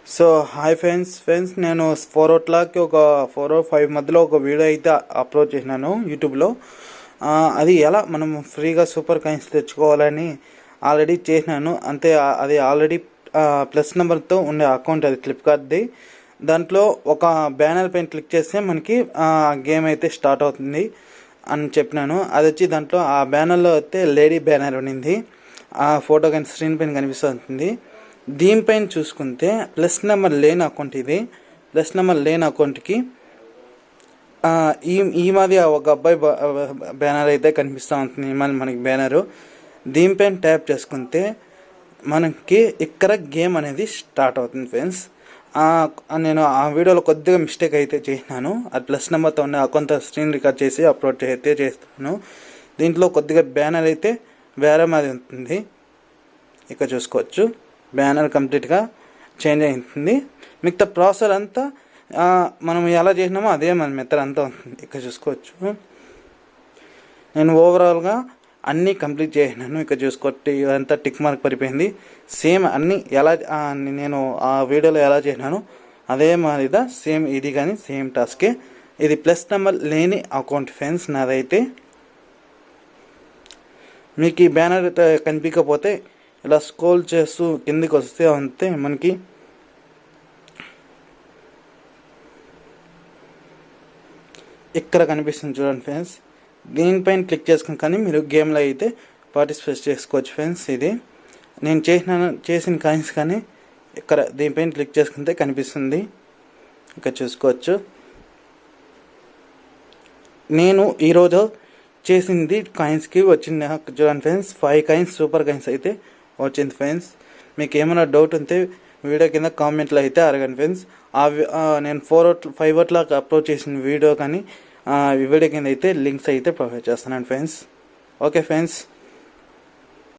So hi friends నేను 4 o'clock ఒక 4 or 5 మధ్యలో ఒక వీడియో అయితే అప్లోడ్ చేసినాను యూట్యూబ్లో. అది ఎలా మనం ఫ్రీగా సూపర్ కాయిన్స్ తెచ్చుకోవాలని ఆల్రెడీ చేసినాను. అంతే, అది ఆల్రెడీ ప్లస్ నెంబర్తో ఉండే అకౌంట్, అది ఫ్లిప్కార్ట్ది. దాంట్లో ఒక బ్యానర్ పైన క్లిక్ చేస్తే మనకి గేమ్ అయితే స్టార్ట్ అవుతుంది అని చెప్పినాను. అది వచ్చి దాంట్లో ఆ బ్యానర్లో అయితే లేడీ బ్యానర్ ఉన్నింది, ఆ ఫోటో కానీ స్క్రీన్ పైన కనిపిస్తుంది. దీనిపైన చూసుకుంటే ప్లస్ నెంబర్ లేని అకౌంట్ ఇది. ప్లస్ నెంబర్ లేని అకౌంట్కి ఈ మాది ఒక అబ్బాయి బ్యానర్ అయితే కనిపిస్తూ ఉంటుంది. మనకి బ్యానరు దీనిపైన ట్యాప్ చేసుకుంటే మనకి ఇక్కడ గేమ్ అనేది స్టార్ట్ అవుతుంది ఫ్రెండ్స్. నేను ఆ వీడియోలో కొద్దిగా మిస్టేక్ అయితే చేసినాను. అది ప్లస్ నెంబర్తో ఉన్న అకౌంట్ స్క్రీన్ రికార్డ్ చేసి అప్లోడ్ అయితే చేస్తాను. దీంట్లో కొద్దిగా బ్యానర్ అయితే వేరే మాది ఉంటుంది. ఇక్కడ చూసుకోవచ్చు, బ్యానర్ కంప్లీట్గా చేంజ్ అవుతుంది. మిగతా ప్రాసెసర్ అంతా మనం ఎలా చేసినామో అదే మన మెథడ్ అంతా ఉంటుంది. ఇక్కడ చూసుకోవచ్చు, నేను ఓవరాల్గా అన్నీ కంప్లీట్ చేసినాను. ఇక్కడ చూసుకోవచ్చు, ఇదంతా టిక్ మార్క్ పడిపోయింది. సేమ్ అన్నీ ఎలా నేను ఆ వీడియోలో ఎలా చేసినాను అదే మాదిరిగా సేమ్ ఇది కానీ సేమ్ టాస్కే. ఇది ప్లస్ నెంబర్ లేని అకౌంట్ ఫ్రెండ్స్ నాదైతే. మీకు ఈ బ్యానర్ కనిపించకపోతే ఇలా స్క్రోల్ చేస్తూ కిందికి వస్తే అంతే మనకి ఇక్కడ కనిపిస్తుంది చూడండి ఫ్రెండ్స్. దీనిపైన క్లిక్ చేసుకుని కానీ మీరు గేమ్లో అయితే పార్టిసిపేట్ చేసుకోవచ్చు ఫ్రెండ్స్. ఇది నేను చేసిన కాయిన్స్ కానీ ఇక్కడ దీనిపైన క్లిక్ చేసుకుంటే కనిపిస్తుంది. ఇక్కడ చూసుకోవచ్చు, నేను ఈరోజు చేసింది కాయిన్స్కి వచ్చింది చూడండి ఫ్రెండ్స్. 5 కాయిన్స్ సూపర్ కాయిన్స్ అయితే వచ్చింది ఫ్రెండ్స్. మీకు ఏమైనా డౌట్ ఉంటే వీడియో కింద కామెంట్లో అయితే అడగండి ఫ్రెండ్స్. నేను 4 or 5 అప్లోడ్ చేసిన వీడియో కానీ వీడియో కింద అయితే లింక్స్ అయితే ప్రొవైడ్ చేస్తున్నాను ఫ్రెండ్స్. Okay friends.